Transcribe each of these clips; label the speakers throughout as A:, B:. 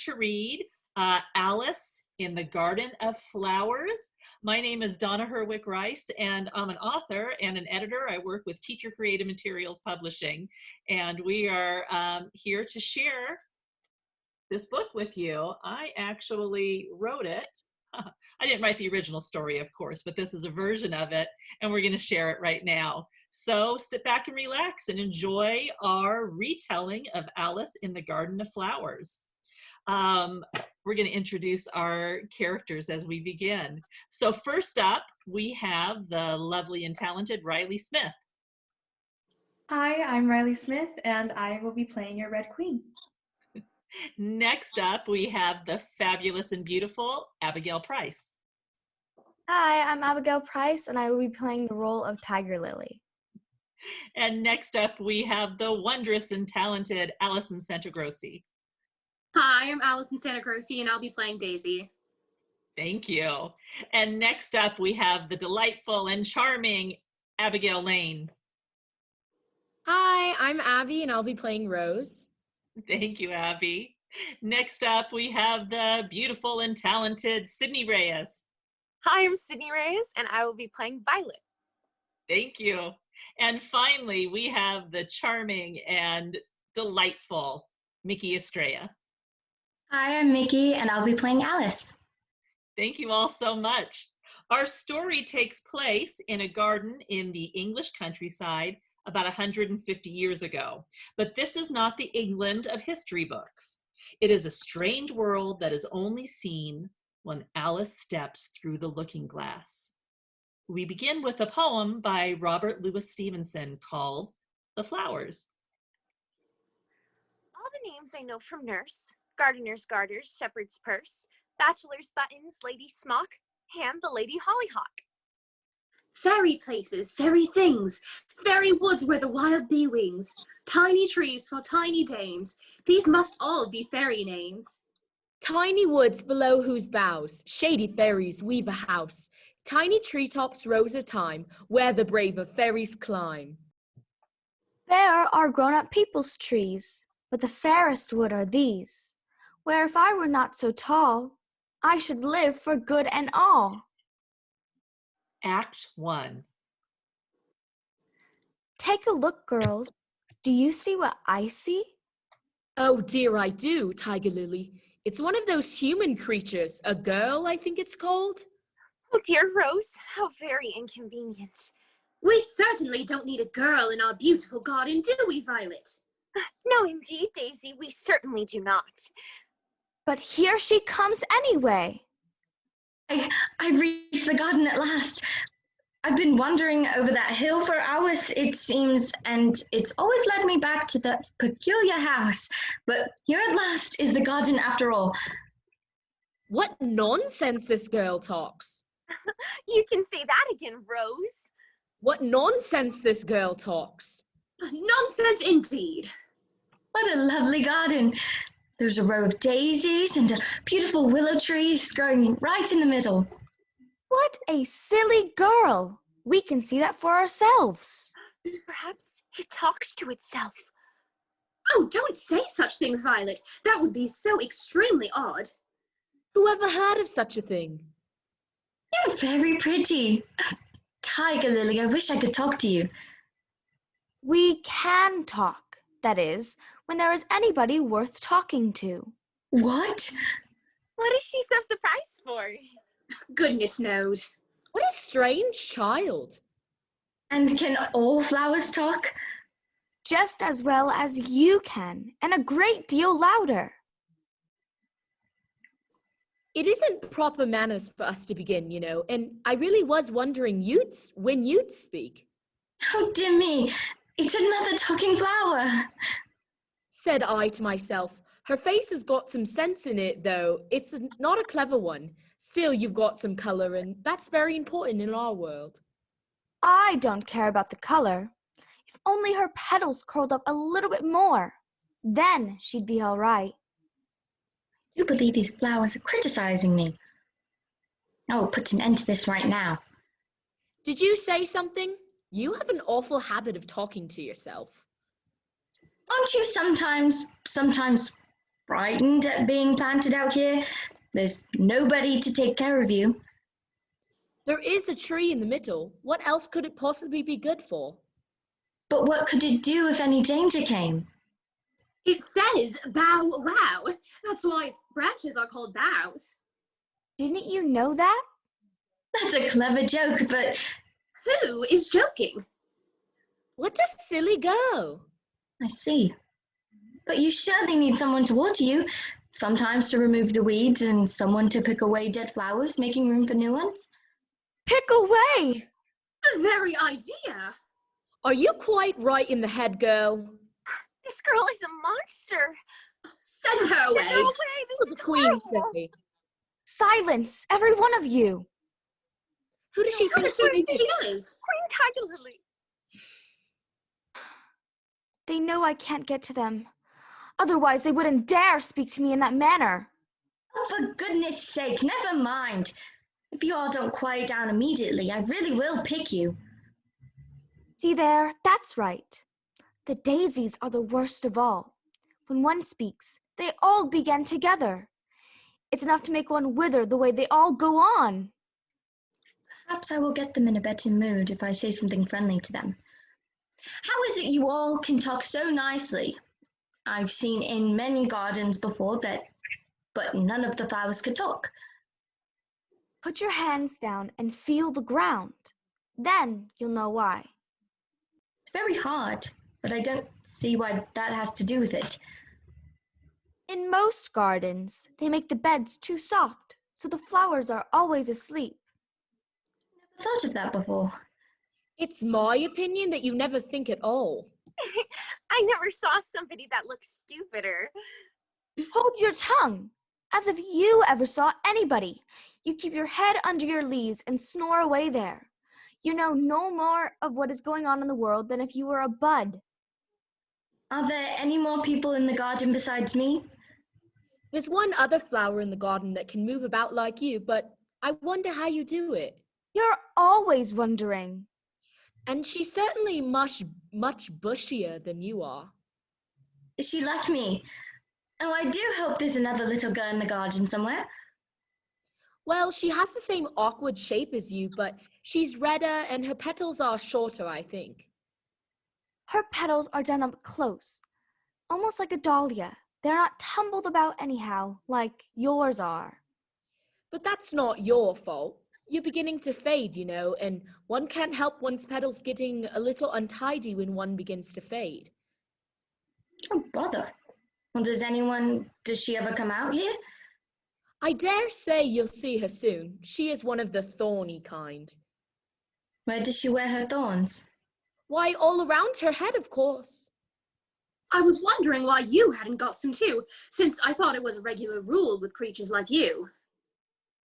A: to read Alice in the Garden of Flowers. My name is Donna Herwick-Rice, and I'm an author and an editor. I work with Teacher Creative Materials Publishing, and we are here to share this book with you. I actually wrote it. I didn't write the original story, of course, but this is a version of it, and we're going to share it right now. So sit back and relax and enjoy our retelling of Alice in the Garden of Flowers. We're going to introduce our characters as we begin. So first up, we have the lovely and talented Riley Smith.
B: Hi, I'm Riley Smith, and I will be playing your Red Queen.
A: Next up, we have the fabulous and beautiful Abigail Price.
C: Hi, I'm Abigail Price, and I will be playing the role of Tiger Lily.
A: And next up, we have the wondrous and talented Allison Santagrossi.
D: Hi, I'm Allison Santagrossi, and I'll be playing Daisy.
A: Thank you. And next up, we have the delightful and charming Abigail Lane.
E: Hi, I'm Abby, and I'll be playing Rose.
A: Thank you, Abby. Next up, we have the beautiful and talented Sydney Reyes.
F: Hi, I'm Sydney Reyes, and I will be playing Violet.
A: Thank you. And finally, we have the charming and delightful Mickey Estrella.
G: Hi, I'm Mickey, and I'll be playing Alice.
A: Thank you all so much. Our story takes place in a garden in the English countryside about 150 years ago. But this is not the England of history books. It is a strange world that is only seen when Alice steps through the looking glass. We begin with a poem by Robert Louis Stevenson called The Flowers.
F: All the names I know from nurse, gardener's garters, shepherd's purse, bachelor's buttons, lady's smock, and the lady hollyhock.
D: Fairy places, fairy things, fairy woods where the wild bee wings, tiny trees for tiny dames, these must all be fairy names.
E: Tiny woods below whose boughs shady fairies weave a house, tiny treetops rows a time, where the braver fairies climb.
C: There are grown-up people's trees, but the fairest wood are these, where if I were not so tall, I should live for good and all.
A: Act 1.
C: Take a look, girls. Do you see what I see?
E: Oh dear, I do, Tiger Lily. It's one of those human creatures, a girl, I think it's called.
F: Oh dear, Rose, how very inconvenient.
D: We certainly don't need a girl in our beautiful garden, do we, Violet?
F: No, indeed, Daisy, we certainly do not.
C: But here she comes anyway.
G: I've reached the garden at last. I've been wandering over that hill for hours, it seems, and it's always led me back to that peculiar house. But here at last is the garden after all.
E: What nonsense this girl talks.
F: You can say that again, Rose.
E: What nonsense this girl talks.
D: Nonsense indeed.
G: What a lovely garden. There's a row of daisies and a beautiful willow tree growing right in the middle.
C: What a silly girl. We can see that for ourselves.
F: Perhaps it talks to itself.
D: Oh, don't say such things, Violet. That would be so extremely odd.
E: Who ever heard of such a thing?
G: You're very pretty. Tiger Lily, I wish I could talk to you.
C: We can talk. That is, when there is anybody worth talking to.
G: What?
F: What is she so surprised for?
D: Goodness knows.
E: What a strange child.
G: And can all flowers talk?
C: Just as well as you can, and a great deal louder.
E: It isn't proper manners for us to begin, you know, and I really was wondering when you'd speak.
G: Oh, dear me. It's another talking flower.
E: Said I to myself. Her face has got some sense in it, though. It's not a clever one. Still, you've got some color, and that's very important in our world.
C: I don't care about the color. If only her petals curled up a little bit more. Then she'd be all right.
G: I do believe these flowers are criticizing me. I will put an end to this right now.
E: Did you say something? You have an awful habit of talking to yourself.
G: Aren't you sometimes frightened at being planted out here. There's nobody to take care of you.
E: There is a tree in the middle. What else could it possibly be good for?
G: But what could it do if any danger came?
D: It says bow wow. That's why its branches are called boughs.
C: Didn't you know that?
G: That's a clever joke, but
D: Who is joking?
E: What a silly girl.
G: I see. But you surely need someone to water you, sometimes to remove the weeds and someone to pick away dead flowers, making room for new ones.
C: Pick away!
D: The very idea.
E: Are you quite right in the head, girl?
F: This girl is a monster.
D: Send her away.
F: No way,
E: For
F: this
E: the
F: is
E: queen's
F: horrible.
E: sake.
C: Silence, every one of you!
E: Who does she
D: Who
E: think
D: does she think
E: she
D: she
E: is?
D: is?
F: Queen Tiger Lily.
C: They know I can't get to them. Otherwise, they wouldn't dare speak to me in that manner.
G: Oh, for goodness sake, never mind. If you all don't quiet down immediately, I really will pick you.
C: See there, that's right. The daisies are the worst of all. When one speaks, they all begin together. It's enough to make one wither the way they all go on.
G: Perhaps I will get them in a better mood if I say something friendly to them. How is it you all can talk so nicely? I've seen in many gardens before but none of the flowers could talk.
C: Put your hands down and feel the ground. Then you'll know why.
G: It's very hard, but I don't see why that has to do with it.
C: In most gardens, they make the beds too soft, so the flowers are always asleep.
G: Never thought of that before.
E: It's my opinion that you never think at all.
F: I never saw somebody that looked stupider.
C: Hold your tongue, as if you ever saw anybody. You keep your head under your leaves and snore away there. You know no more of what is going on in the world than if you were a bud.
G: Are there any more people in the garden besides me?
E: There's one other flower in the garden that can move about like you, but I wonder how you do it.
C: You're always wondering.
E: And she's certainly much bushier than you are.
G: Is she like me? Oh, I do hope there's another little girl in the garden somewhere.
E: Well, she has the same awkward shape as you, but she's redder and her petals are shorter, I think.
C: Her petals are done up close, almost like a dahlia. They're not tumbled about anyhow, like yours are.
E: But that's not your fault. You're beginning to fade, you know, and one can't help one's petals getting a little untidy when one begins to fade.
G: Oh, bother. Well, does she ever come out here?
E: I dare say you'll see her soon. She is one of the thorny kind.
G: Where does she wear her thorns?
E: Why, all around her head, of course.
D: I was wondering why you hadn't got some too, since I thought it was a regular rule with creatures like you.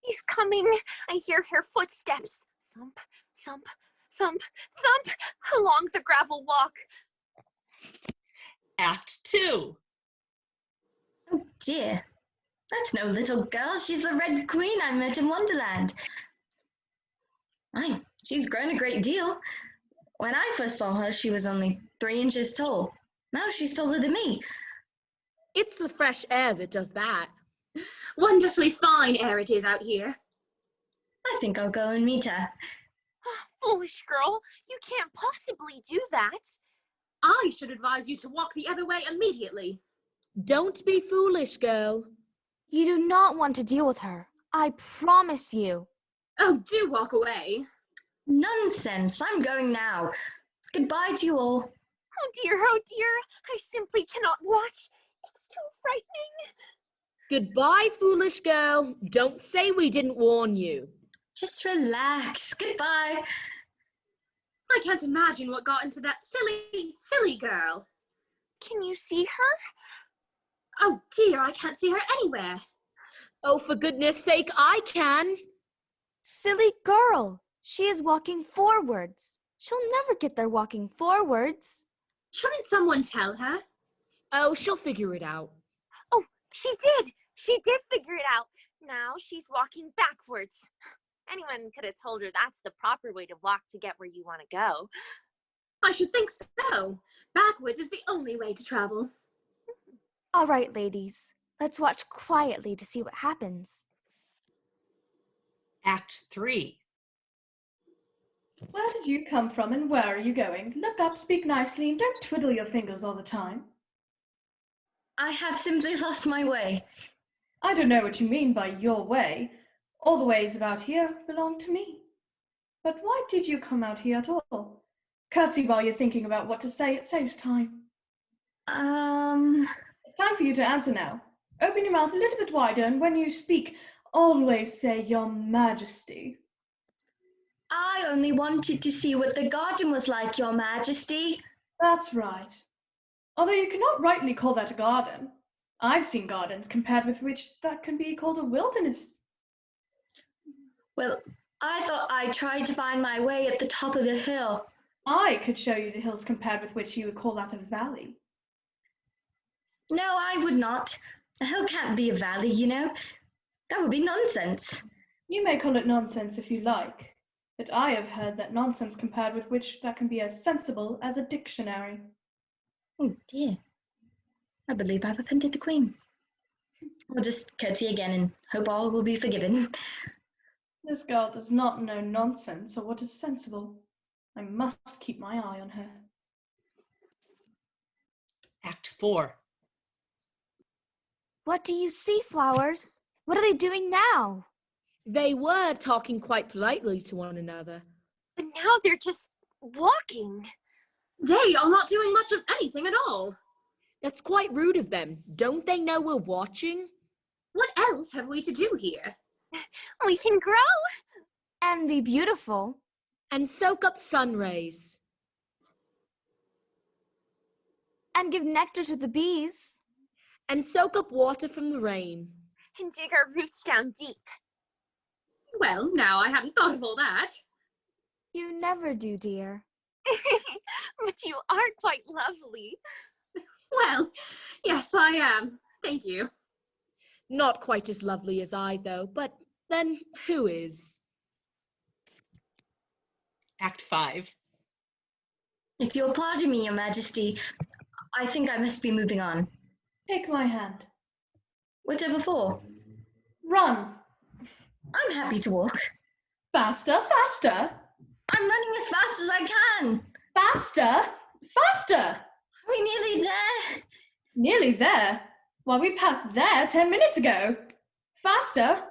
F: He's coming. I hear her footsteps. Thump, thump, thump, thump along the gravel walk.
A: Act 2.
G: Oh dear. That's no little girl. She's the Red Queen I met in Wonderland. Aye, she's grown a great deal. When I first saw her, she was only 3 inches tall. Now she's taller than me.
E: It's the fresh air that does that.
D: Wonderfully fine air it is out here.
G: I think I'll go and meet her.
F: Foolish girl, you can't possibly do that.
D: I should advise you to walk the other way immediately.
E: Don't be foolish, girl.
C: You do not want to deal with her. I promise you.
D: Oh, do walk away.
G: Nonsense. I'm going now. Goodbye to you all.
F: Oh dear, I simply cannot watch. It's too frightening.
E: Goodbye, foolish girl. Don't say we didn't warn you.
G: Just relax. Goodbye.
D: I can't imagine what got into that silly girl.
F: Can you see her?
D: Oh dear, I can't see her anywhere.
E: Oh, for goodness sake, I can.
C: Silly girl. She is walking forwards. She'll never get there walking forwards.
D: Shouldn't someone tell her?
E: Oh, she'll figure it out.
F: Oh, she did. She did figure it out. Now she's walking backwards. Anyone could have told her that's the proper way to walk to get where you want to go.
D: I should think so. Backwards is the only way to travel.
C: All right, ladies. Let's watch quietly to see what happens.
A: Act 3.
B: Where did you come from and where are you going? Look up, speak nicely, and don't twiddle your fingers all the time.
G: I have simply lost my way.
B: I don't know what you mean by your way. All the ways about here belong to me. But why did you come out here at all? Curtsy while you're thinking about what to say, it saves time. It's time for you to answer now. Open your mouth a little bit wider, and when you speak, always say Your Majesty.
G: I only wanted to see what the garden was like, Your Majesty.
B: That's right. Although you cannot rightly call that a garden. I've seen gardens compared with which that can be called a wilderness.
G: Well, I thought I tried to find my way at the top of the hill.
B: I could show you the hills compared with which you would call that a valley.
G: No, I would not. A hill can't be a valley, you know. That would be nonsense.
B: You may call it nonsense if you like, but I have heard that nonsense compared with which that can be as sensible as a dictionary.
G: Oh dear. I believe I've offended the Queen. I'll just curtsy again and hope all will be forgiven.
B: This girl does not know nonsense or what is sensible. I must keep my eye on her.
A: Act 4.
C: What do you see, Flowers? What are they doing now?
E: They were talking quite politely to one another.
F: But now they're just walking.
D: They are not doing much of anything at all.
E: That's quite rude of them. Don't they know we're watching?
D: What else have we to do here?
F: We can grow.
C: And be beautiful.
E: And soak up sun rays.
C: And give nectar to the bees.
E: And soak up water from the rain.
F: And dig our roots down deep.
D: Well, now I hadn't thought of all that.
C: You never do, dear.
F: But you are quite lovely.
D: Well, yes, I am. Thank you.
E: Not quite as lovely as I, though, but then who is?
A: Act 5.
G: If you'll pardon me, Your Majesty, I think I must be moving on.
B: Take my hand.
G: Whatever for?
B: Run!
G: I'm happy to walk.
B: Faster, faster!
G: I'm running as fast as I can.
B: Faster! Faster!
G: Are we nearly there?
B: Nearly there? Why, we passed there 10 minutes ago. Faster!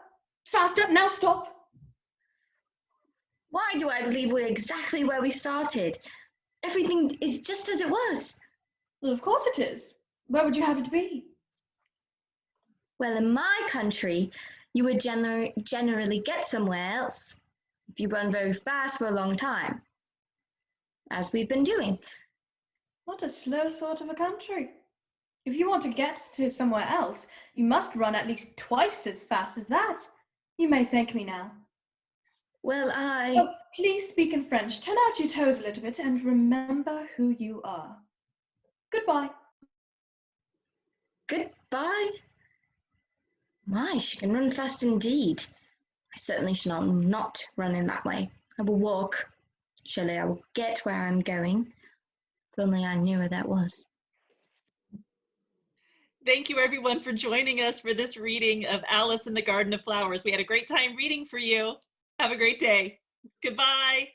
B: Faster! Now stop!
G: Why do I believe we're exactly where we started? Everything is just as it was.
B: Well, of course it is. Where would you have it be?
G: Well, in my country, you would generally get somewhere else if you run very fast for a long time, as we've been doing.
B: What a slow sort of a country. If you want to get to somewhere else, you must run at least twice as fast as that. You may thank me now.
G: Well,
B: Oh, please speak in French. Turn out your toes a little bit and remember who you are. Goodbye.
G: Goodbye. My, she can run fast indeed. I certainly shall not run in that way. I will walk. Surely I will get where I'm going. If only I knew where that was.
A: Thank you everyone for joining us for this reading of Alice in the Garden of Flowers. We had a great time reading for you. Have a great day. Goodbye.